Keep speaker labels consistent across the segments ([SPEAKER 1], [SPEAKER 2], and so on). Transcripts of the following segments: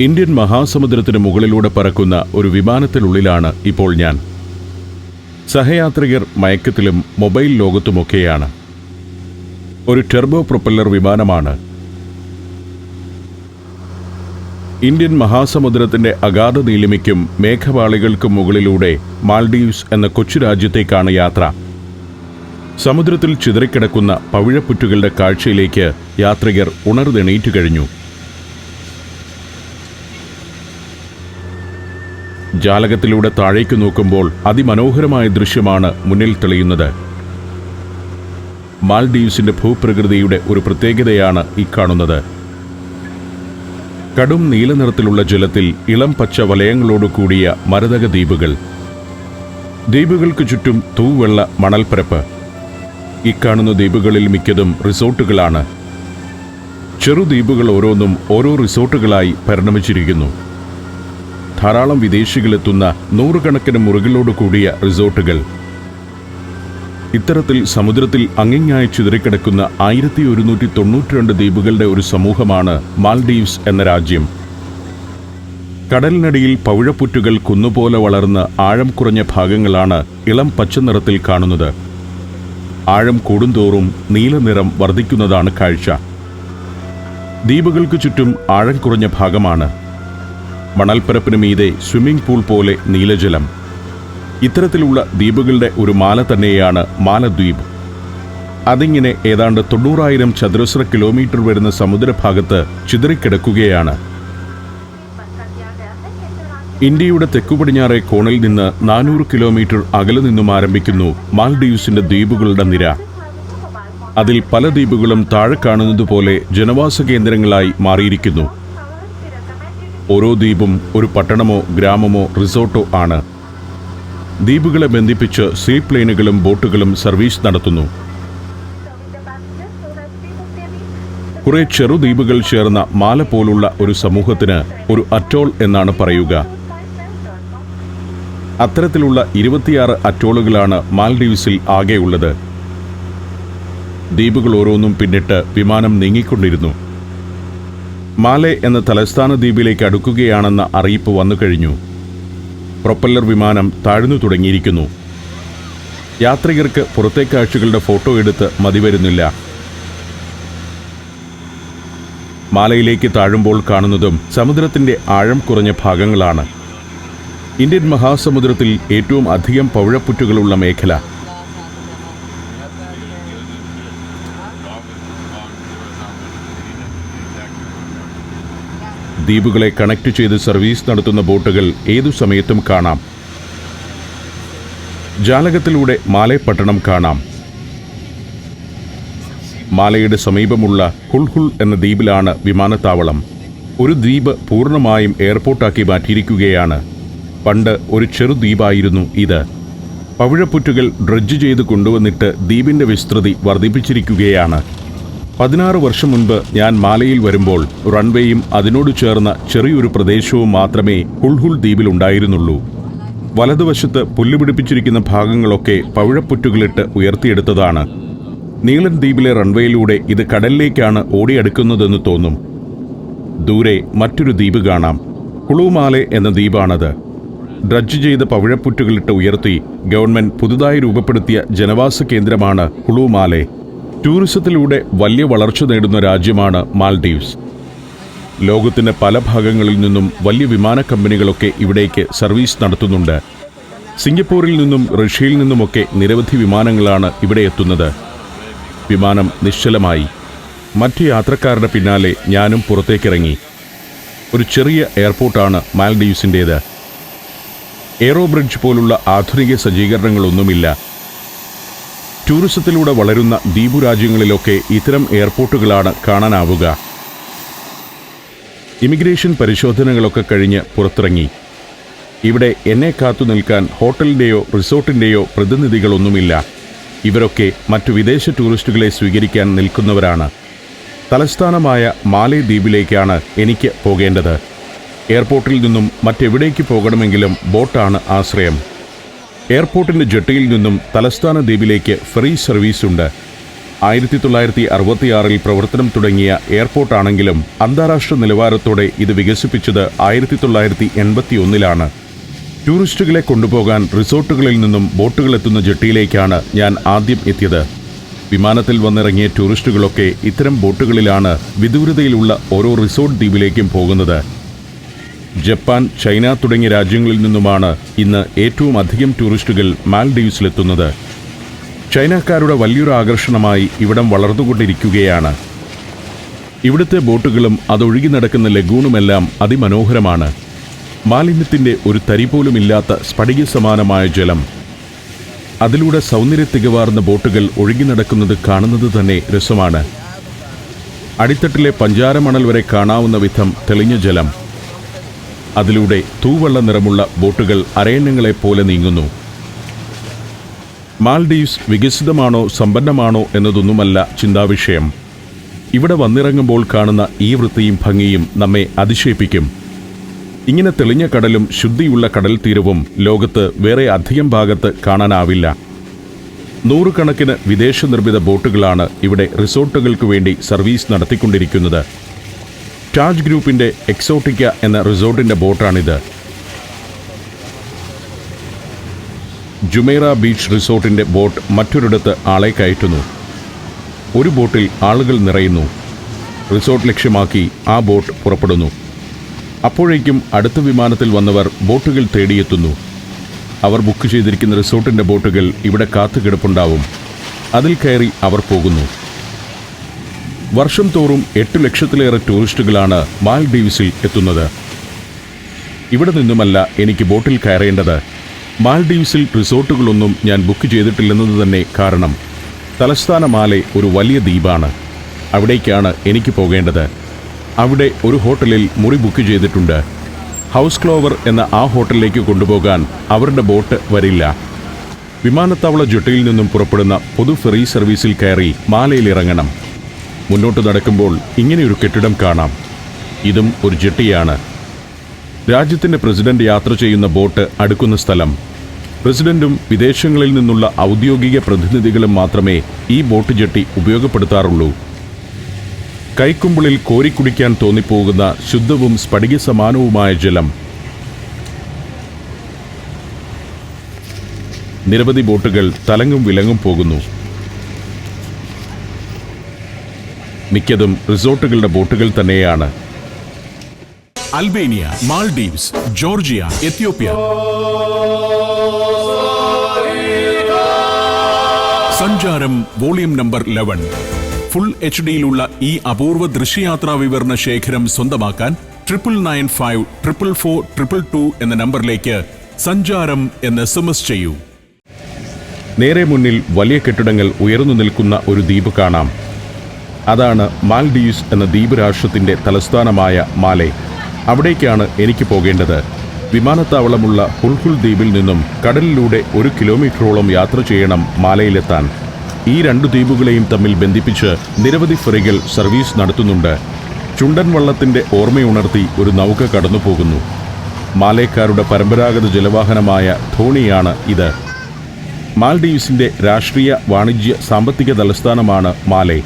[SPEAKER 1] Indian മഹാസമുദ്രത്തിന് മുകളിലൂടെ പറക്കുന്ന ഒരു വിമാനത്തിനുള്ളിലാണ് ഇപ്പോൾ ഞാൻ. സഹയാത്രികർ മയക്കത്തിലും മൊബൈൽ ലോകത്തുമൊക്കെയാണ്. ഒരു ടെർബോ പ്രൊപ്പല്ലർ വിമാനമാണ്. ഇന്ത്യൻ മഹാസമുദ്രത്തിന്റെ അഗാധ നീലിമയ്ക്കും മേഘപാളികൾക്കും മുകളിലൂടെ മാൽഡീവ്സ് എന്ന കൊച്ചു രാജ്യത്തേക്കാണ് യാത്ര. സമുദ്രത്തിൽ ചിതറിക്കിടക്കുന്ന പവിഴപ്പുറ്റുകളുടെ കാഴ്ചയിലേക്ക് യാത്രികർ ഉണർന്നെണീറ്റു കഴിഞ്ഞു. ജാലകത്തിലൂടെ താഴേക്ക് നോക്കുമ്പോൾ അതിമനോഹരമായ ദൃശ്യമാണ് മുന്നിൽ തെളിയുന്നത്. മാൽഡീവ്സിന്റെ ഭൂപ്രകൃതിയുടെ ഒരു പ്രത്യേകതയാണ് ഈ കാണുന്നത്. കടും നീലനിറത്തിലുള്ള ജലത്തിൽ ഇളം പച്ച വലയങ്ങളോടുകൂടിയ മരതക ദ്വീപുകൾ. ദ്വീപുകൾക്ക് ചുറ്റും തൂവെള്ള മണൽപ്പരപ്പ്. ഇക്കാണുന്ന ദ്വീപുകളിൽ മിക്കതും റിസോർട്ടുകളാണ്. ചെറുദ്വീപുകൾ ഓരോന്നും ഓരോ റിസോർട്ടുകളായി പരിണമിച്ചിരിക്കുന്നു. ധാരാളം വിദേശികളെത്തുന്ന നൂറുകണക്കിന് മുറികളോട് കൂടിയ റിസോർട്ടുകൾ. ഇത്തരത്തിൽ സമുദ്രത്തിൽ അങ്ങിങ്ങായി ചിതറിക്കിടക്കുന്ന 1192 ദ്വീപുകളുടെ ഒരു സമൂഹമാണ് മാൽഡീവ്സ് എന്ന രാജ്യം. കടലിനടിയിൽ പവിഴപ്പുറ്റുകൾ കുന്നുപോലെ വളർന്ന് ആഴം കുറഞ്ഞ ഭാഗങ്ങളാണ് ഇളം പച്ച നിറത്തിൽ കാണുന്നത്. ആഴം കൂടുന്തോറും നീലനിറം വർദ്ധിക്കുന്നതാണ് കാഴ്ച. ദ്വീപുകൾക്ക് ചുറ്റും ആഴം കുറഞ്ഞ ഭാഗമാണ്. മണൽപ്പരപ്പിന് മീതെ സ്വിമ്മിംഗ് പൂൾ പോലെ നീലജലം. ഇത്തരത്തിലുള്ള ദ്വീപുകളുടെ ഒരു മാല തന്നെയാണ് മാലദ്വീപ്. അതിങ്ങനെ ഏതാണ്ട് 90,000 ചതുരശ്ര കിലോമീറ്റർ വരുന്ന സമുദ്രഭാഗത്ത് ചിതറിക്കിടക്കുകയാണ്. ഇന്ത്യയുടെ തെക്കുപടിഞ്ഞാറെ കോണിൽ നിന്ന് 400 കിലോമീറ്റർ അകലെ നിന്നും ആരംഭിക്കുന്നു മാൽഡീവ്സിന്റെ ദ്വീപുകളുടെ നിര. അതിൽ പല ദ്വീപുകളും താഴെ കാണുന്നതുപോലെ ജനവാസ കേന്ദ്രങ്ങളായി മാറിയിരിക്കുന്നു. ഓരോ ദ്വീപും ഒരു പട്ടണമോ ഗ്രാമമോ റിസോർട്ടോ ആണ്. ദ്വീപുകളെ ബന്ധിപ്പിച്ച് സീപ്ലെയിനുകളും ബോട്ടുകളും സർവീസ് നടത്തുന്നു. കുറെ ചെറുദ്വീപുകൾ ചേർന്ന മാല പോലുള്ള ഒരു സമൂഹത്തിന് ഒരു അറ്റോൾ എന്നാണ് പറയുക. അത്തരത്തിലുള്ള 26 അറ്റോളുകളാണ് മാൽഡീവ്സിൽ ആകെയുള്ളത്. ദ്വീപുകൾ ഓരോന്നും പിന്നിട്ട് വിമാനം നീങ്ങിക്കൊണ്ടിരുന്നു. മാലെ എന്ന തലസ്ഥാന ദ്വീപിലേക്ക് അടുക്കുകയാണെന്ന അറിയിപ്പ് വന്നു കഴിഞ്ഞു. പ്രൊപ്പല്ലർ വിമാനം താഴ്ന്നു തുടങ്ങിയിരിക്കുന്നു. യാത്രികർക്ക് പുറത്തെ കാഴ്ചകളുടെ ഫോട്ടോ എടുത്ത് മതിവരുന്നില്ല. മാലയിലേക്ക് താഴുമ്പോൾ കാണുന്നതും സമുദ്രത്തിന്റെ ആഴം കുറഞ്ഞ ഭാഗങ്ങളാണ്. ഇന്ത്യൻ മഹാസമുദ്രത്തിൽ ഏറ്റവും അധികം പവിഴപ്പുറ്റുകളുള്ള മേഖല. ദ്വീപുകളെ കണക്ട് ചെയ്ത് സർവീസ് നടത്തുന്ന ബോട്ടുകൾ ഏതു സമയത്തും കാണാം. ജാലകത്തിലൂടെ മാലെ പട്ടണം കാണാം. മാലയുടെ സമീപമുള്ള ഹുൾഹുൾ എന്ന ദ്വീപിലാണ് വിമാനത്താവളം. ഒരു ദ്വീപ് പൂർണ്ണമായും എയർപോർട്ടാക്കി മാറ്റിയിരിക്കുകയാണ്. പണ്ട് ഒരു ചെറുദ്വീപായിരുന്നു ഇത്. പവിഴപ്പുറ്റുകൾ ഡ്രഡ്ജ് ചെയ്ത് കൊണ്ടുവന്നിട്ട് ദ്വീപിന്റെ വിസ്തൃതി വർദ്ധിപ്പിച്ചിരിക്കുകയാണ്. 16 വർഷം മുൻപ് ഞാൻ മാലയിൽ വരുമ്പോൾ റൺവേയും അതിനോട് ചേർന്ന ചെറിയൊരു പ്രദേശവും മാത്രമേ ഹുൾഹുൾ ദ്വീപിലുണ്ടായിരുന്നുള്ളൂ. വലതുവശത്ത് പുല്ലുപിടിപ്പിച്ചിരിക്കുന്ന ഭാഗങ്ങളൊക്കെ പവിഴപ്പുറ്റുകളിട്ട് ഉയർത്തിയെടുത്തതാണ്. നീളൻ ദ്വീപിലെ റൺവേയിലൂടെ ഇത് കടലിലേക്കാണ് ഓടിയെടുക്കുന്നതെന്ന് തോന്നും. ദൂരെ മറ്റൊരു ദ്വീപ് കാണാം. ഹുളുമാലെ എന്ന ദ്വീപാണത്. ഡ്രഡ്ജ് ചെയ്ത് പവിഴപ്പുറ്റുകളിട്ട് ഉയർത്തി ഗവൺമെന്റ് പുതുതായി രൂപപ്പെടുത്തിയ ജനവാസ കേന്ദ്രമാണ് ഹുളുമാലെ. ടൂറിസത്തിലൂടെ വലിയ വളർച്ച നേടുന്ന രാജ്യമാണ് മാൽഡീവ്സ്. ലോകത്തിന്റെ പല ഭാഗങ്ങളിൽ നിന്നും വലിയ വിമാന കമ്പനികളൊക്കെ ഇവിടേക്ക് സർവീസ് നടത്തുന്നുണ്ട്. സിംഗപ്പൂരിൽ നിന്നും റഷ്യയിൽ നിന്നുമൊക്കെ നിരവധി വിമാനങ്ങളാണ് ഇവിടെ എത്തുന്നത്. വിമാനം നിശ്ചലമായി. മറ്റു യാത്രക്കാരുടെ പിന്നാലെ ഞാനും പുറത്തേക്കിറങ്ങി. ഒരു ചെറിയ എയർപോർട്ടാണ് മാൽഡീവ്സിൻ്റേത്. എയ്റോ ബ്രിഡ്ജ് പോലുള്ള ആധുനിക സജ്ജീകരണങ്ങളൊന്നുമില്ല. ടൂറിസത്തിലൂടെ വളരുന്ന ദ്വീപു രാജ്യങ്ങളിലൊക്കെ ഇത്തരം എയർപോർട്ടുകളാണ് കാണാനാവുക. ഇമിഗ്രേഷൻ പരിശോധനകളൊക്കെ കഴിഞ്ഞ് പുറത്തിറങ്ങി. ഇവിടെ എന്നെ കാത്തു നിൽക്കാൻ ഹോട്ടലിൻ്റെയോ റിസോർട്ടിൻ്റെയോ പ്രതിനിധികളൊന്നുമില്ല. ഇവരൊക്കെ മറ്റു വിദേശ ടൂറിസ്റ്റുകളെ സ്വീകരിക്കാൻ നിൽക്കുന്നവരാണ്. തലസ്ഥാനമായ മാലെ ദ്വീപിലേക്കാണ് എനിക്ക് പോകേണ്ടത്. എയർപോർട്ടിൽ നിന്നും മറ്റെവിടേക്ക് പോകണമെങ്കിലും ബോട്ടാണ് ആശ്രയം. എയർപോർട്ടിൻ്റെ ജെട്ടിയിൽ നിന്നും തലസ്ഥാന ദ്വീപിലേക്ക് ഫെറി സർവീസുണ്ട്. 1966 പ്രവർത്തനം തുടങ്ങിയ എയർപോർട്ടാണെങ്കിലും അന്താരാഷ്ട്ര നിലവാരത്തോടെ ഇത് വികസിപ്പിച്ചത് 1981 ടൂറിസ്റ്റുകളെ കൊണ്ടുപോകാൻ റിസോർട്ടുകളിൽ നിന്നും ബോട്ടുകളെത്തുന്ന ജെട്ടിയിലേക്കാണ് ഞാൻ ആദ്യം എത്തിയത്. വിമാനത്തിൽ വന്നിറങ്ങിയ ടൂറിസ്റ്റുകളൊക്കെ ഇത്തരം ബോട്ടുകളിലാണ് വിദൂരതയിലുള്ള ഓരോ റിസോർട്ട് ദ്വീപിലേക്കും പോകുന്നത്. ജപ്പാൻ, ചൈന തുടങ്ങിയ രാജ്യങ്ങളിൽ നിന്നുമാണ് ഇന്ന് ഏറ്റവും അധികം ടൂറിസ്റ്റുകൾ മാൽഡീവ്സിലെത്തുന്നത്. ചൈനക്കാരുടെ വലിയൊരു ആകർഷണമായി ഇവിടം വളർന്നുകൊണ്ടിരിക്കുകയാണ്. ഇവിടുത്തെ ബോട്ടുകളും അതൊഴുകി നടക്കുന്ന ലഗൂണുമെല്ലാം അതിമനോഹരമാണ്. മാലിന്യത്തിൻ്റെ ഒരു തരി പോലുമില്ലാത്ത സ്ഫടിക സമാനമായ ജലം. അതിലൂടെ സൗന്ദര്യത്തികവാർന്ന ബോട്ടുകൾ ഒഴുകി നടക്കുന്നത് കാണുന്നത് തന്നെ രസമാണ്. അടിത്തട്ടിലെ പഞ്ചാരമണൽ വരെ കാണാവുന്ന വിധം തെളിഞ്ഞ ജലം. അതിലൂടെ തൂവെള്ള നിറമുള്ള ബോട്ടുകൾ അരയന്നങ്ങളെപ്പോലെ നീങ്ങുന്നു. മാൽഡീവ്സ് വികസിതമാണോ സമ്പന്നമാണോ എന്നതൊന്നുമല്ല ചിന്താവിഷയം. ഇവിടെ വന്നിറങ്ങുമ്പോൾ കാണുന്ന ഈ വൃത്തിയും ഭംഗിയും നമ്മെ അതിശയിപ്പിക്കും. ഇങ്ങനെ തെളിഞ്ഞ കടലും ശുദ്ധിയുള്ള കടൽ തീരവും ലോകത്ത് വേറെ അധികം ഭാഗത്ത് കാണാനാവില്ല. നൂറുകണക്കിന് വിദേശ നിർമ്മിത ബോട്ടുകളാണ് ഇവിടെ റിസോർട്ടുകൾക്ക് വേണ്ടി സർവീസ് നടത്തിക്കൊണ്ടിരിക്കുന്നത്. ടാജ് ഗ്രൂപ്പിന്റെ എക്സോട്ടിക്ക എന്ന റിസോർട്ടിന്റെ ബോട്ടാണിത്. ജുമൈറ ബീച്ച് റിസോർട്ടിന്റെ ബോട്ട് മറ്റൊരിടത്ത് ആളെ കയറ്റുന്നു. ഒരു ബോട്ടിൽ ആളുകൾ നിറയുന്നു. റിസോർട്ട് ലക്ഷ്യമാക്കി ആ ബോട്ട് പുറപ്പെടുന്നു. അപ്പോഴേക്കും അടുത്ത വിമാനത്തിൽ വന്നവർ ബോട്ടുകൾ തേടിയെത്തുന്നു. അവർ ബുക്ക് ചെയ്തിരിക്കുന്ന റിസോർട്ടിന്റെ ബോട്ടുകൾ ഇവിടെ കാത്തുകിടപ്പുണ്ടാവും. അതിൽ കയറി അവർ പോകുന്നു. വർഷം തോറും 8 ലക്ഷത്തിലേറെ ടൂറിസ്റ്റുകളാണ് മാൽഡീവ്സിൽ എത്തുന്നത്. ഇവിടെ നിന്നുമല്ല എനിക്ക് ബോട്ടിൽ കയറേണ്ടത്. മാൽഡീവ്സിൽ റിസോർട്ടുകളൊന്നും ഞാൻ ബുക്ക് ചെയ്തിട്ടില്ലെന്നത് തന്നെ കാരണം. തലസ്ഥാന മാലെ ഒരു വലിയ ദ്വീപാണ്. അവിടേക്കാണ് എനിക്ക് പോകേണ്ടത്. അവിടെ ഒരു ഹോട്ടലിൽ മുറി ബുക്ക് ചെയ്തിട്ടുണ്ട്. ഹൗസ് ക്ലോവർ എന്ന ആ ഹോട്ടലിലേക്ക് കൊണ്ടുപോകാൻ അവരുടെ ബോട്ട് വരില്ല. വിമാനത്താവള ജെട്ടിയിൽ നിന്നും പുറപ്പെടുന്ന പൊതു ഫെറി സർവീസിൽ കയറി മാലയിൽ ഇറങ്ങണം. മുന്നോട്ട് നടക്കുമ്പോൾ ഇങ്ങനെയൊരു കെട്ടിടം കാണാം. ഇതും ഒരു ജെട്ടിയാണ്. രാജ്യത്തിൻ്റെ പ്രസിഡന്റ് യാത്ര ചെയ്യുന്ന ബോട്ട് അടുക്കുന്ന സ്ഥലം. പ്രസിഡന്റും വിദേശങ്ങളിൽ നിന്നുള്ള ഔദ്യോഗിക പ്രതിനിധികളും മാത്രമേ ഈ ബോട്ട് ജെട്ടി ഉപയോഗപ്പെടുത്താറുള്ളൂ. കൈക്കുമ്പിളിൽ കോരിക്കുടിക്കാൻ തോന്നിപ്പോകുന്ന ശുദ്ധവും സ്ഫടിക സമാനവുമായ ജലം. നിരവധി ബോട്ടുകൾ തലങ്ങും വിലങ്ങും പോകുന്നു. മിക്കതും റിസോർട്ടുകളുടെ ബോട്ടുകൾ തന്നെയാണ്.
[SPEAKER 2] Albania, Maldives, Georgia, Ethiopia. സഞ്ചാരം വോളിയം നമ്പർ 11. ഫുൾ HD-യിലുള്ള ഈ അപൂർവ ദൃശ്യയാത്രാ വിവരണ ശേഖരം സ്വന്തമാക്കാൻ 99544422 എന്ന നമ്പറിലേക്ക് സഞ്ചാരം എന്ന് SMS ചെയ്യൂ.
[SPEAKER 1] നേരെ മുന്നിൽ വലിയ കെട്ടിടങ്ങൾ ഉയർന്നു നിൽക്കുന്ന ഒരു ദ്വീപ് കാണാം. അതാണ് മാൽഡീവ്സ് എന്ന ദ്വീപ് രാഷ്ട്രത്തിൻ്റെ തലസ്ഥാനമായ മാലെ. അവിടേക്കാണ് എനിക്ക് പോകേണ്ടത്. വിമാനത്താവളമുള്ള ഹുൽഹുൽ ദ്വീപിൽ നിന്നും കടലിലൂടെ 1 കിലോമീറ്ററോളം യാത്ര ചെയ്യണം മാലയിലെത്താൻ. ഈ 2 ദ്വീപുകളെയും തമ്മിൽ ബന്ധിപ്പിച്ച് നിരവധി ഫെറികൾ സർവീസ് നടത്തുന്നുണ്ട്. ചുണ്ടൻ വള്ളത്തിൻ്റെ ഓർമ്മയുണർത്തി ഒരു നൗക കടന്നു പോകുന്നു. മാലേക്കാരുടെ പരമ്പരാഗത ജലവാഹനമായ ധോണിയാണ് ഇത്. മാൽഡീവ്സിൻ്റെ രാഷ്ട്രീയ, വാണിജ്യ, സാമ്പത്തിക തലസ്ഥാനമാണ് മാലെ.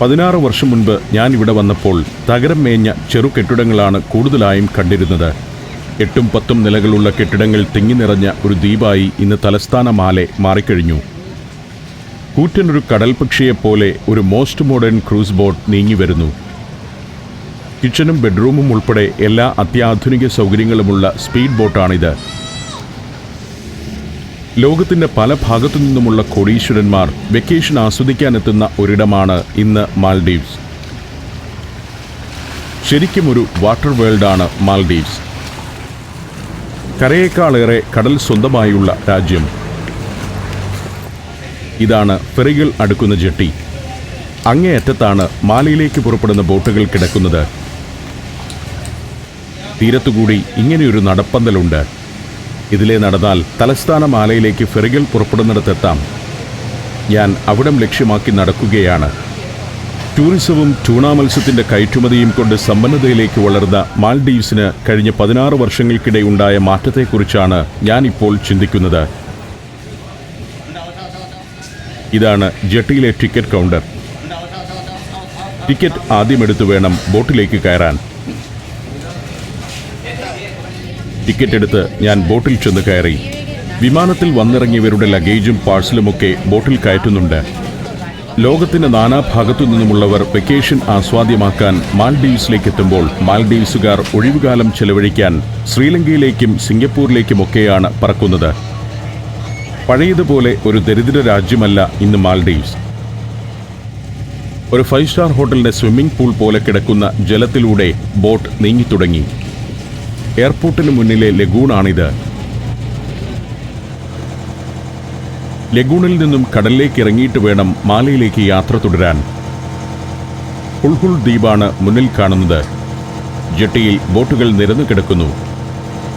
[SPEAKER 1] 16 വർഷം മുൻപ് ഞാൻ ഇവിടെ വന്നപ്പോൾ തകരം മേഞ്ഞ ചെറു കെട്ടിടങ്ങളാണ് കൂടുതലായും കണ്ടിരുന്നത്. 8ഉം 10ഉം നിലകളുള്ള കെട്ടിടങ്ങൾ തിങ്ങി നിറഞ്ഞ ഒരു ദ്വീപായി ഇന്ന് തലസ്ഥാന മാലെ മാറിക്കഴിഞ്ഞു. കൂറ്റനൊരു കടൽ പക്ഷിയെപ്പോലെ ഒരു മോസ്റ്റ് മോഡേൺ ക്രൂസ് ബോട്ട് നീങ്ങി വരുന്നു. കിച്ചണും ബെഡ്റൂമും ഉൾപ്പെടെ എല്ലാ അത്യാധുനിക സൗകര്യങ്ങളുമുള്ള സ്പീഡ് ബോട്ടാണിത്. ലോകത്തിൻ്റെ പല ഭാഗത്തു നിന്നുമുള്ള കോടീശ്വരന്മാർ വെക്കേഷൻ ആസ്വദിക്കാനെത്തുന്ന ഒരിടമാണ് ഇന്ന് മാൽഡീവ്സ്. ശരിക്കും ഒരു വാട്ടർ വേൾഡാണ് മാൽഡീവ്സ്. കരയേക്കാളേറെ കടൽ സ്വന്തമായുള്ള രാജ്യം. ഇതാണ് ഫെറികൾ അടുക്കുന്ന ജെട്ടി. അങ്ങേയറ്റത്താണ് മാലയിലേക്ക് പുറപ്പെടുന്ന ബോട്ടുകൾ കിടക്കുന്നത്. തീരത്തുകൂടി ഇങ്ങനെയൊരു നടപ്പന്തലുണ്ട്. ഇതിലെ നടന്നാൽ തലസ്ഥാന മാലയിലേക്ക് ഫെറികൾ പുറപ്പെടുന്നിടത്തെത്താം. ഞാൻ അവിടം ലക്ഷ്യമാക്കി നടക്കുകയാണ്. ടൂറിസവും ടൂണ മത്സ്യത്തിൻ്റെ കയറ്റുമതിയും കൊണ്ട് സമ്പന്നതയിലേക്ക് വളർന്ന മാൽഡീവ്സിന് കഴിഞ്ഞ 16 വർഷങ്ങൾക്കിടെ ഉണ്ടായ മാറ്റത്തെക്കുറിച്ചാണ് ഞാനിപ്പോൾ ചിന്തിക്കുന്നത്. ഇതാണ് ജെട്ടിയിലെ ടിക്കറ്റ് കൗണ്ടർ. ടിക്കറ്റ് ആദ്യമെടുത്തു വേണം ബോട്ടിലേക്ക് കയറാൻ. ടിക്കറ്റ് എടുത്ത് ഞാൻ ബോട്ടിൽ ചെന്ന് കയറി. വിമാനത്തിൽ വന്നിറങ്ങിയവരുടെ ലഗേജും പാഴ്സലുമൊക്കെ ബോട്ടിൽ കയറ്റുന്നുണ്ട്. ലോകത്തിന്റെ നാനാഭാഗത്തു നിന്നുമുള്ളവർ വെക്കേഷൻ ആസ്വാദ്യമാക്കാൻ മാൽഡീവ്സിലേക്ക് എത്തുമ്പോൾ മാൽഡീവ്സുകാർ ഒഴിവുകാലം ചെലവഴിക്കാൻ ശ്രീലങ്കയിലേക്കും സിംഗപ്പൂരിലേക്കുമൊക്കെയാണ് പറക്കുന്നത്. പഴയതുപോലെ ഒരു ദരിദ്ര രാജ്യമല്ല ഇന്ന് മാൽഡീവ്സ്. ഒരു 5 സ്റ്റാർ ഹോട്ടലിന്റെ സ്വിമ്മിംഗ് പൂൾ പോലെ കിടക്കുന്ന ജലത്തിലൂടെ ബോട്ട് നീങ്ങിത്തുടങ്ങി. എയർപോർട്ടിന് മുന്നിലെ ലഗൂണാണിത്. ലഗൂണിൽ നിന്നും കടലിലേക്ക് ഇറങ്ങിയിട്ട് വേണം മാലയിലേക്ക് യാത്ര തുടരാൻ. ഹുൾഹുൾ ദ്വീപാണ് മുന്നിൽ കാണുന്നത്. ജെട്ടിയിൽ ബോട്ടുകൾ നിരന്നു കിടക്കുന്നു.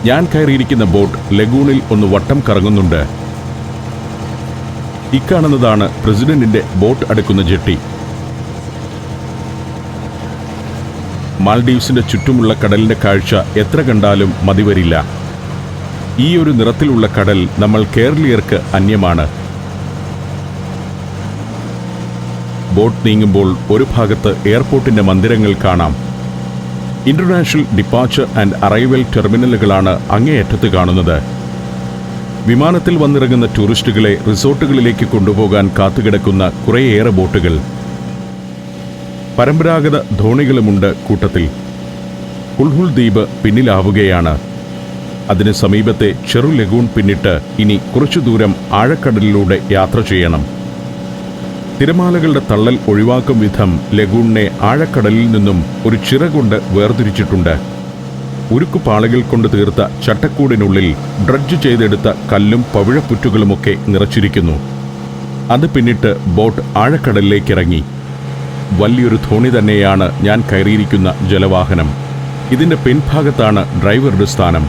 [SPEAKER 1] ഞാൻ കയറിയിരിക്കുന്ന ബോട്ട് ലഗൂണിൽ ഒന്ന് വട്ടം കറങ്ങുന്നുണ്ട്. ഇക്കാണുന്നതാണ് പ്രസിഡന്റിന്റെ ബോട്ട് അടുക്കുന്ന ജെട്ടി. മാൽഡീവ്സിന്റെ ചുറ്റുമുള്ള കടലിന്റെ കാഴ്ച എത്ര കണ്ടാലും മതിവരില്ല. ഈ ഒരു നിറത്തിലുള്ള കടൽ നമ്മൾ കേരളീയർക്ക് അന്യമാണ്. ബോട്ട് നീങ്ങുമ്പോൾ ഒരു ഭാഗത്ത് എയർപോർട്ടിന്റെ മന്ദിരങ്ങൾ കാണാം. ഇന്റർനാഷണൽ ഡിപ്പാർച്ചർ ആൻഡ് അറൈവൽ ടെർമിനലുകളാണ് അങ്ങേയറ്റത്ത് കാണുന്നത്. വിമാനത്തിൽ വന്നിറങ്ങുന്ന ടൂറിസ്റ്റുകളെ റിസോർട്ടുകളിലേക്ക് കൊണ്ടുപോകാൻ കാത്തുകിടക്കുന്ന കുറേയേറെ ബോട്ടുകൾ. പരമ്പരാഗത ധോണികളുമുണ്ട് കൂട്ടത്തിൽ. ഹുൾഹുൾ ദ്വീപ് പിന്നിലാവുകയാണ്. അതിന് സമീപത്തെ ചെറു ലഗൂൺ പിന്നിട്ട് ഇനി കുറച്ചു ദൂരം ആഴക്കടലിലൂടെ യാത്ര ചെയ്യണം. തിരമാലകളുടെ തള്ളൽ ഒഴിവാക്കും വിധം ലഗൂണിനെ ആഴക്കടലിൽ നിന്നും ഒരു ചിറ കൊണ്ട് വേർതിരിച്ചിട്ടുണ്ട്. ഉരുക്കുപാളികൾ കൊണ്ട് തീർത്ത ചട്ടക്കൂടിനുള്ളിൽ ഡ്രഡ്ജ് ചെയ്തെടുത്ത കല്ലും പവിഴപ്പുറ്റുകളുമൊക്കെ നിറച്ചിരിക്കുന്നു. അത് പിന്നിട്ട് ബോട്ട് ആഴക്കടലിലേക്കിറങ്ങി. വലിയൊരു ധോണി തന്നെയാണ് ഞാൻ കയറിയിരിക്കുന്ന ജലവാഹനം. ഇതിന്റെ പിൻഭാഗത്താണ് ഡ്രൈവറുടെ സ്ഥാനം.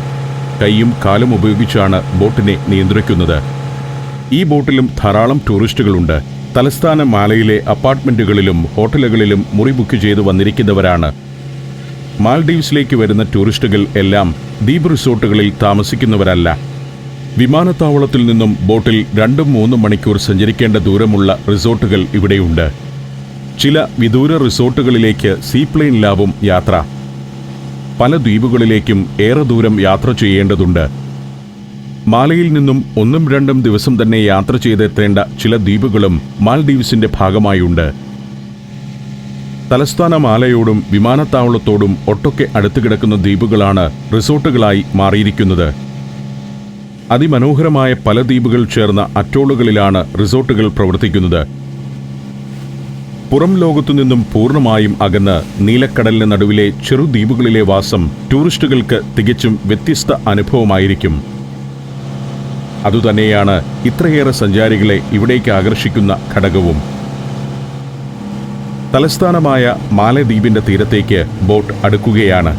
[SPEAKER 1] കൈയും കാലും ഉപയോഗിച്ചാണ് ബോട്ടിനെ നിയന്ത്രിക്കുന്നത്. ഈ ബോട്ടിലും ധാരാളം ടൂറിസ്റ്റുകളുണ്ട്. തലസ്ഥാന മാലയിലെ അപ്പാർട്ട്മെന്റുകളിലും ഹോട്ടലുകളിലും മുറി ബുക്ക് ചെയ്തു വന്നിരിക്കുന്നവരാണ്. മാൽഡീവ്സിലേക്ക് വരുന്ന ടൂറിസ്റ്റുകൾ എല്ലാം ദ്വീപ് റിസോർട്ടുകളിൽ താമസിക്കുന്നവരല്ല. വിമാനത്താവളത്തിൽ നിന്നും ബോട്ടിൽ 2-3 മണിക്കൂർ സഞ്ചരിക്കേണ്ട ദൂരമുള്ള റിസോർട്ടുകൾ ഇവിടെയുണ്ട്. ചില വിദൂര റിസോർട്ടുകളിലേക്ക് സീപ്ലെയിനിലാവും യാത്ര. പല ദ്വീപുകളിലേക്കും ഏറെ ദൂരം യാത്ര ചെയ്യേണ്ടതുണ്ട്. മാലയിൽ നിന്നും 1-2 ദിവസം തന്നെ യാത്ര ചെയ്തെത്തേണ്ട ചില ദ്വീപുകളും മാൽഡീവ്സിന്റെ ഭാഗമായുണ്ട്. തലസ്ഥാന മാലയോടും വിമാനത്താവളത്തോടും ഒട്ടൊക്കെ അടുത്ത് കിടക്കുന്ന ദ്വീപുകളാണ് റിസോർട്ടുകളായി മാറിയിരിക്കുന്നത്. അതിമനോഹരമായ പല ദ്വീപുകൾ ചേർന്ന അറ്റോളുകളിലാണ് റിസോർട്ടുകൾ പ്രവർത്തിക്കുന്നത്. പുറം ലോകത്തു നിന്നും പൂർണ്ണമായും അകന്ന് നീലക്കടലിന് നടുവിലെ ചെറുദ്വീപുകളിലെ വാസം ടൂറിസ്റ്റുകൾക്ക് തികച്ചും വ്യത്യസ്ത അനുഭവമായിരിക്കും. അതുതന്നെയാണ് ഇത്രയേറെ സഞ്ചാരികളെ ഇവിടേക്ക് ആകർഷിക്കുന്ന ഘടകവും. തലസ്ഥാനമായ മാലദ്വീപിന്റെ തീരത്തേക്ക് ബോട്ട് അടുക്കുകയാണ്.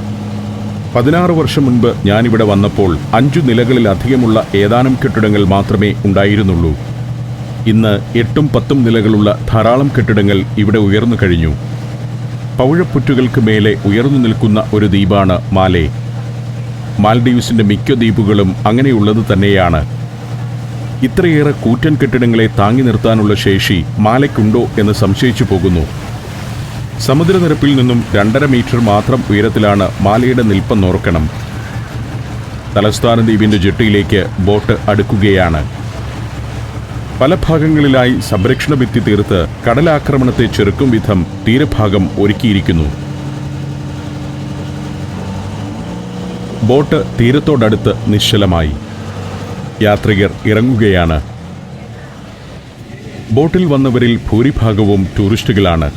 [SPEAKER 1] 16 വർഷം മുൻപ് ഞാനിവിടെ വന്നപ്പോൾ 5 നിലകളിലധികമുള്ള ഏതാനും കെട്ടിടങ്ങൾ മാത്രമേ ഉണ്ടായിരുന്നുള്ളൂ. ഇന്ന് 8-10 നിലകളുള്ള ധാരാളം കെട്ടിടങ്ങൾ ഇവിടെ ഉയർന്നു കഴിഞ്ഞു. പവിഴപ്പുറ്റുകൾക്ക് മേലെ ഉയർന്നു നിൽക്കുന്ന ഒരു ദ്വീപാണ് മാലെ. മാൽഡീവ്സിന്റെ മിക്ക ദ്വീപുകളും അങ്ങനെയുള്ളത് തന്നെയാണ്. ഇത്രയേറെ കൂറ്റൻ കെട്ടിടങ്ങളെ താങ്ങി നിർത്താനുള്ള ശേഷി മാലയ്ക്കുണ്ടോ എന്ന് സംശയിച്ചു പോകുന്നു. സമുദ്രനിരപ്പിൽ നിന്നും 2.5 മീറ്റർ മാത്രം ഉയരത്തിലാണ് മാലയുടെ നിൽപ്പെന്നോർക്കണം. തലസ്ഥാന ദ്വീപിന്റെ ജെട്ടിയിലേക്ക് ബോട്ട് അടുക്കുകയാണ്. പല ഭാഗങ്ങളിലായി സംരക്ഷണ ഭിത്തി തീർത്ത് കടലാക്രമണത്തെ ചെറുക്കും വിധം തീരഭാഗം ഒരുക്കിയിരിക്കുന്നു. ബോട്ട് തീരത്തോടടുത്ത് നിശ്ചലമായി. യാത്രികർ ഇറങ്ങുകയാണ്. ബോട്ടിൽ വന്നവരിൽ ഭൂരിഭാഗവും ടൂറിസ്റ്റുകളാണ്.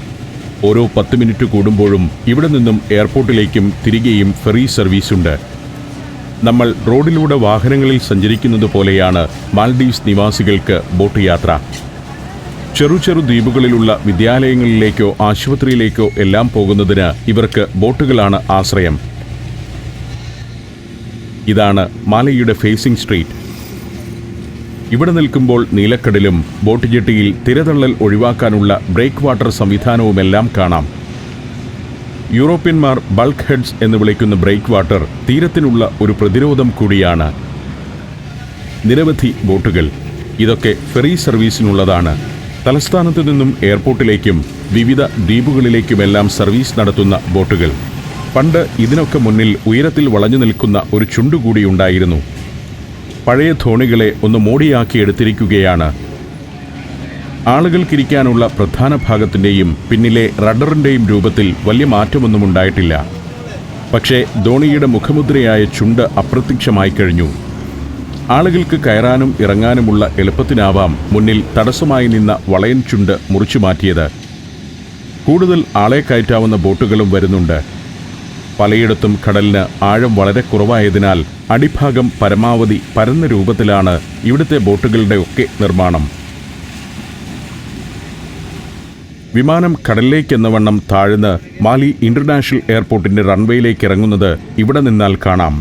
[SPEAKER 1] ഓരോ 10 മിനിറ്റ് കൂടുമ്പോഴും ഇവിടെ നിന്നും എയർപോർട്ടിലേക്കും തിരികെയും ഫെറി സർവീസുണ്ട്. നമ്മൾ റോഡിലൂടെ വാഹനങ്ങളിൽ സഞ്ചരിക്കുന്നത് പോലെയാണ് മാൽഡീവ്സ് നിവാസികൾക്ക് ബോട്ട് യാത്ര. ചെറു ദ്വീപുകളിലുള്ള വിദ്യാലയങ്ങളിലേക്കോ ആശുപത്രിയിലേക്കോ എല്ലാം പോകുന്നതിന് ഇവർക്ക് ബോട്ടുകളാണ് ആശ്രയം. ഇതാണ് മാലയുടെ ഫേസിംഗ് സ്ട്രീറ്റ്. ഇവിടെ നിൽക്കുമ്പോൾ നീലക്കടലും ബോട്ട് ജെട്ടിയിൽ തിരതള്ളൽ ഒഴിവാക്കാനുള്ള ബ്രേക്ക് വാട്ടർ സംവിധാനവുമെല്ലാം കാണാം. യൂറോപ്യന്മാർ ബൾക്ക് ഹെഡ്സ് എന്ന് വിളിക്കുന്ന ബ്രേക്ക് വാട്ടർ തീരത്തിനുള്ള ഒരു പ്രതിരോധം കൂടിയാണ്. നിരവധി ബോട്ടുകൾ. ഇതൊക്കെ ഫെറി സർവീസിനുള്ളതാണ്. തലസ്ഥാനത്തു നിന്നും എയർപോർട്ടിലേക്കും വിവിധ ദ്വീപുകളിലേക്കുമെല്ലാം സർവീസ് നടത്തുന്ന ബോട്ടുകൾ. പണ്ട് ഇതിനൊക്കെ മുന്നിൽ ഉയരത്തിൽ വളഞ്ഞു നിൽക്കുന്ന ഒരു ചുണ്ടുകൂടി ഉണ്ടായിരുന്നു. പഴയ തോണികളെ ഒന്ന് മോടിയാക്കി എടുത്തിരിക്കുകയാണ്. ആളുകൾക്കിരിക്കാനുള്ള പ്രധാന ഭാഗത്തിൻ്റെയും പിന്നിലെ റഡറിൻ്റെയും രൂപത്തിൽ വലിയ മാറ്റമൊന്നും ഉണ്ടായിട്ടില്ല. പക്ഷേ ധോണിയുടെ മുഖമുദ്രയായ ചുണ്ട് അപ്രത്യക്ഷമായി കഴിഞ്ഞു. ആളുകൾക്ക് കയറാനും ഇറങ്ങാനുമുള്ള എളുപ്പത്തിനാവാം മുന്നിൽ തടസ്സമായി നിന്ന വളയൻ ചുണ്ട് മുറിച്ചു മാറ്റിയത്. കൂടുതൽ ആളെ കയറ്റാവുന്ന ബോട്ടുകളും വരുന്നുണ്ട്. പലയിടത്തും കടലിന് ആഴം വളരെ കുറവായതിനാൽ അടിഭാഗം പരമാവധി പരന്ന രൂപത്തിലാണ് ഇവിടുത്തെ ബോട്ടുകളുടെ ഒക്കെ നിർമ്മാണം. വിമാനം കടലിലേക്കെന്നവണ്ണം താഴ്ന്ന് മാലി ഇന്റർനാഷണൽ എയർപോർട്ടിന്റെ റൺവേയിലേക്ക് ഇറങ്ങുന്നത് ഇവിടെ നിന്നാൽ കാണാം.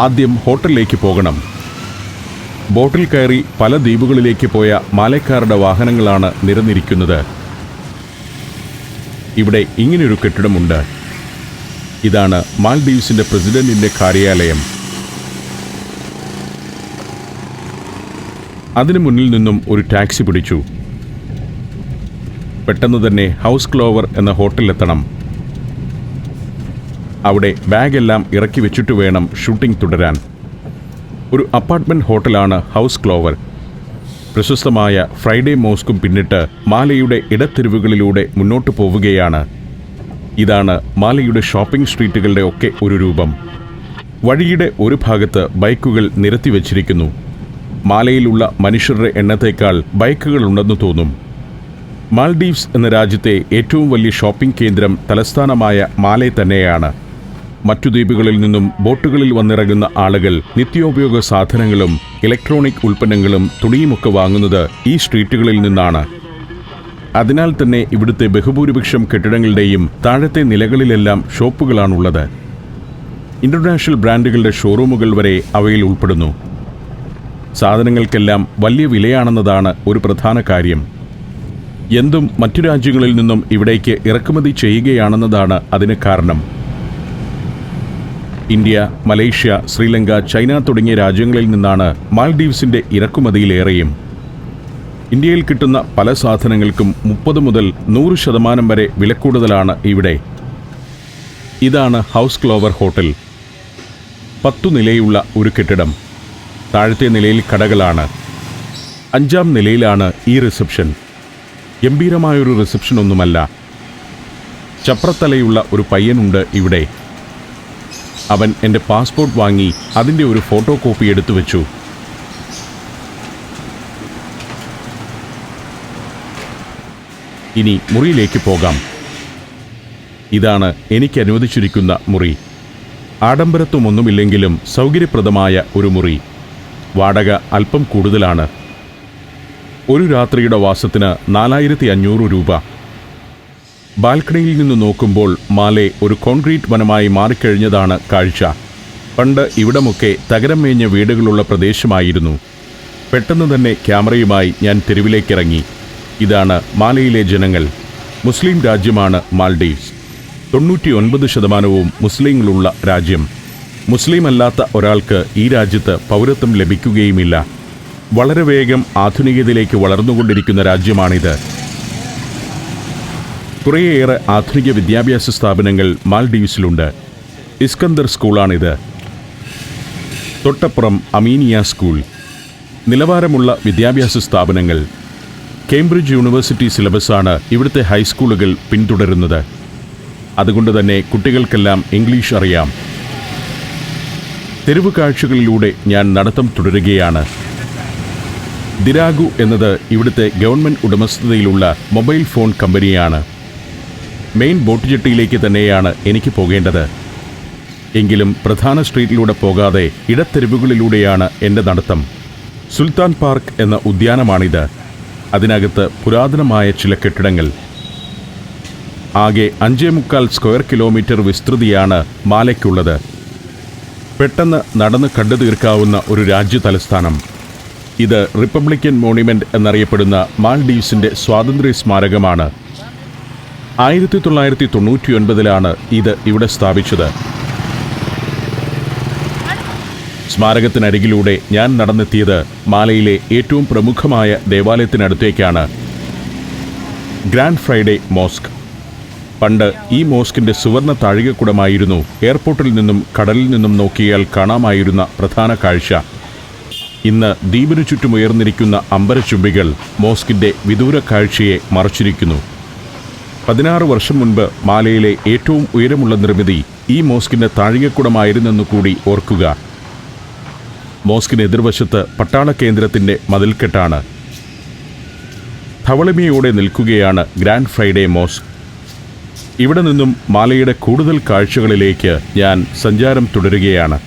[SPEAKER 1] ആദ്യം ഹോട്ടലിലേക്ക് പോകണം. ബോട്ടിൽ കയറി പല ദ്വീപുകളിലേക്ക് പോയ മാലക്കാരുടെ വാഹനങ്ങളാണ് നിരന്നിരിക്കുന്നത്. ഇവിടെ ഇങ്ങനെയൊരു കെട്ടിടമുണ്ട്. ഇതാണ് മാൽഡീവ്സിന്റെ പ്രസിഡന്റിന്റെ കാര്യാലയം. അതിനു മുന്നിൽ നിന്നും ഒരു ടാക്സി പിടിച്ചു. പെട്ടെന്ന് തന്നെ ഹൗസ് ക്ലോവർ എന്ന ഹോട്ടലിലെത്തണം. അവിടെ ബാഗെല്ലാം ഇറക്കി വെച്ചിട്ട് വേണം ഷൂട്ടിംഗ് തുടരാൻ. ഒരു അപ്പാർട്ട്മെന്റ് ഹോട്ടലാണ് ഹൗസ് ക്ലോവർ. പ്രശസ്തമായ ഫ്രൈഡേ മോസ്കും പിന്നിട്ട് മാലയുടെ ഇടത്തെരുവുകളിലൂടെ മുന്നോട്ട് പോവുകയാണ്. ഇതാണ് മാലയുടെ ഷോപ്പിംഗ് സ്ട്രീറ്റുകളുടെ ഒക്കെ ഒരു രൂപം. വഴിയുടെ ഒരു ഭാഗത്ത് ബൈക്കുകൾ നിരത്തി വച്ചിരിക്കുന്നു. മാലയിലുള്ള മനുഷ്യരുടെ എണ്ണത്തേക്കാൾ ബൈക്കുകളുണ്ടെന്ന് തോന്നും. മാൽഡീവ്സ് എന്ന രാജ്യത്തെ ഏറ്റവും വലിയ ഷോപ്പിംഗ് കേന്ദ്രം തലസ്ഥാനമായ മാലെ തന്നെയാണ്. മറ്റു ദ്വീപുകളിൽ നിന്നും ബോട്ടുകളിൽ വന്നിറങ്ങുന്ന ആളുകൾ നിത്യോപയോഗ സാധനങ്ങളും ഇലക്ട്രോണിക് ഉൽപ്പന്നങ്ങളും തുണിയുമൊക്കെ വാങ്ങുന്നത് ഈ സ്ട്രീറ്റുകളിൽ നിന്നാണ്. അതിനാൽ തന്നെ ഇവിടുത്തെ ബഹുഭൂരിപക്ഷം കെട്ടിടങ്ങളുടെയും താഴത്തെ നിലകളിലെല്ലാം ഷോപ്പുകളാണുള്ളത്. ഇന്റർനാഷണൽ ബ്രാൻഡുകളുടെ ഷോറൂമുകൾ വരെ അവയിൽ ഉൾപ്പെടുന്നു. സാധനങ്ങൾക്കെല്ലാം വലിയ വിലയാണെന്നതാണ് ഒരു പ്രധാന കാര്യം. എന്തും മറ്റു രാജ്യങ്ങളിൽ നിന്നും ഇവിടേക്ക് ഇറക്കുമതി ചെയ്യുകയാണെന്നതാണ് അതിന് കാരണം. ഇന്ത്യ, മലേഷ്യ, ശ്രീലങ്ക, ചൈന തുടങ്ങിയ രാജ്യങ്ങളിൽ നിന്നാണ് മാൽഡീവ്സിന്റെ ഇറക്കുമതിയിലേറെയും. ഇന്ത്യയിൽ കിട്ടുന്ന പല സാധനങ്ങൾക്കും 30 മുതൽ 100% വരെ വിലക്കൂടുതലാണ് ഇവിടെ. ഇതാണ് ഹൗസ് ക്ലോവർ ഹോട്ടൽ. 10 നിലയുള്ള ഒരു കെട്ടിടം. താഴത്തെ നിലയിൽ കടകളാണ്. 5-ാം നിലയിലാണ് ഈ റിസപ്ഷൻ. ഗംഭീരമായൊരു റിസപ്ഷനൊന്നുമല്ല. ചപ്രത്തലയുള്ള ഒരു പയ്യനുണ്ട് ഇവിടെ. അവൻ എൻ്റെ പാസ്പോർട്ട് വാങ്ങി അതിൻ്റെ ഒരു ഫോട്ടോ കോപ്പി എടുത്തു വെച്ചു. ഇനി മുറിയിലേക്ക് പോകാം. ഇതാണ് എനിക്ക് അനുവദിച്ചിരിക്കുന്ന മുറി. ആഡംബരത്വമൊന്നുമില്ലെങ്കിലും സൗകര്യപ്രദമായ ഒരു മുറി. വാടക അല്പം കൂടുതലാണ്. ഒരു രാത്രിയുടെ വാസത്തിന് 4500 രൂപ. ബാൽക്കണിയിൽ നിന്ന് നോക്കുമ്പോൾ മാലെ ഒരു കോൺക്രീറ്റ് വനമായി മാറിക്കഴിഞ്ഞതാണ് കാഴ്ച. പണ്ട് ഇവിടമൊക്കെ തകരം മേഞ്ഞ വീടുകളുള്ള പ്രദേശമായിരുന്നു. പെട്ടെന്ന് തന്നെ ക്യാമറയുമായി ഞാൻ തെരുവിലേക്കിറങ്ങി. ഇതാണ് മാലയിലെ ജനങ്ങൾ. മുസ്ലിം രാജ്യമാണ് മാൽഡീവ്സ്. 99% മുസ്ലിങ്ങളുള്ള രാജ്യം. മുസ്ലിം അല്ലാത്ത ഒരാൾക്ക് ഈ രാജ്യത്ത് പൗരത്വം ലഭിക്കുകയുമില്ല. വളരെ വേഗം ആധുനികതയിലേക്ക് വളർന്നുകൊണ്ടിരിക്കുന്ന രാജ്യമാണിത്. കുറേയേറെ ആധുനിക വിദ്യാഭ്യാസ സ്ഥാപനങ്ങൾ മാൽഡീവ്സിലുണ്ട്. ഇസ്കന്ദർ സ്കൂളാണിത്. തൊട്ടപ്പുറം അമീനിയ സ്കൂൾ. നിലവാരമുള്ള വിദ്യാഭ്യാസ സ്ഥാപനങ്ങൾ. കേംബ്രിഡ്ജ് യൂണിവേഴ്സിറ്റി സിലബസാണ് ഇവിടുത്തെ ഹൈസ്കൂളുകൾ പിന്തുടരുന്നത്. അതുകൊണ്ട് തന്നെ കുട്ടികൾക്കെല്ലാം ഇംഗ്ലീഷ് അറിയാം. തെരുവ് കാഴ്ചകളിലൂടെ ഞാൻ നടത്തം തുടരുകയാണ്. ദിരാഗു എന്നത് ഇവിടുത്തെ ഗവൺമെൻറ് ഉടമസ്ഥതയിലുള്ള മൊബൈൽ ഫോൺ കമ്പനിയാണ്. മെയിൻ ബോട്ട് ജെട്ടിയിലേക്ക് തന്നെയാണ് എനിക്ക് പോകേണ്ടത്. എങ്കിലും പ്രധാന സ്ട്രീറ്റിലൂടെ പോകാതെ ഇടത്തെരുവുകളിലൂടെയാണ് എൻ്റെ നടത്തം. സുൽത്താൻ പാർക്ക് എന്ന ഉദ്യാനമാണിത്. അതിനകത്ത് പുരാതനമായ ചില കെട്ടിടങ്ങൾ. ആകെ 5.25 സ്ക്വയർ കിലോമീറ്റർ വിസ്തൃതിയാണ് മാലയ്ക്കുള്ളത്. പെട്ടെന്ന് നടന്ന് കണ്ടു തീർക്കാവുന്ന ഒരു രാജ്യ തലസ്ഥാനം. ഇത് റിപ്പബ്ലിക്കൻ മോണ്യുമെന്റ് എന്നറിയപ്പെടുന്ന മാൽഡീവ്സിന്റെ സ്വാതന്ത്ര്യ സ്മാരകമാണ്. 1999 ഇത് ഇവിടെ സ്ഥാപിച്ചത്. സ്മാരകത്തിനരികിലൂടെ ഞാൻ നടന്നെത്തിയത് മാലയിലെ ഏറ്റവും പ്രമുഖമായ ദേവാലയത്തിനടുത്തേക്കാണ്, ഗ്രാൻഡ് ഫ്രൈഡേ മോസ്ക്. പണ്ട് ഈ മോസ്കിന്റെ സുവർണ താഴികക്കുടമായിരുന്നു എയർപോർട്ടിൽ നിന്നും കടലിൽ നിന്നും നോക്കിയാൽ കാണാമായിരുന്ന പ്രധാന കാഴ്ച. ഇന്ന് ദ്വീപിനു ചുറ്റുമുയർന്നിരിക്കുന്ന അമ്പരച്ചുംബികൾ മോസ്കിന്റെ വിദൂര കാഴ്ചയെ മറച്ചിരിക്കുന്നു. 16 വർഷം മുൻപ് മാലയിലെ ഏറ്റവും ഉയരമുള്ള നിർമ്മിതി ഈ മോസ്കിന്റെ താഴികക്കുടമായിരുന്നെന്നു കൂടി ഓർക്കുക. മോസ്കിന് എതിർവശത്ത് പട്ടാള കേന്ദ്രത്തിന്റെ മതിൽക്കെട്ടാണ്. ധവളിമയോടെ നിൽക്കുകയാണ് ഗ്രാൻഡ് ഫ്രൈഡേ മോസ്ക്. ഇവിടെ നിന്നും മാലയുടെ കൂടുതൽ കാഴ്ചകളിലേക്ക് ഞാൻ സഞ്ചാരം തുടരുകയാണ്.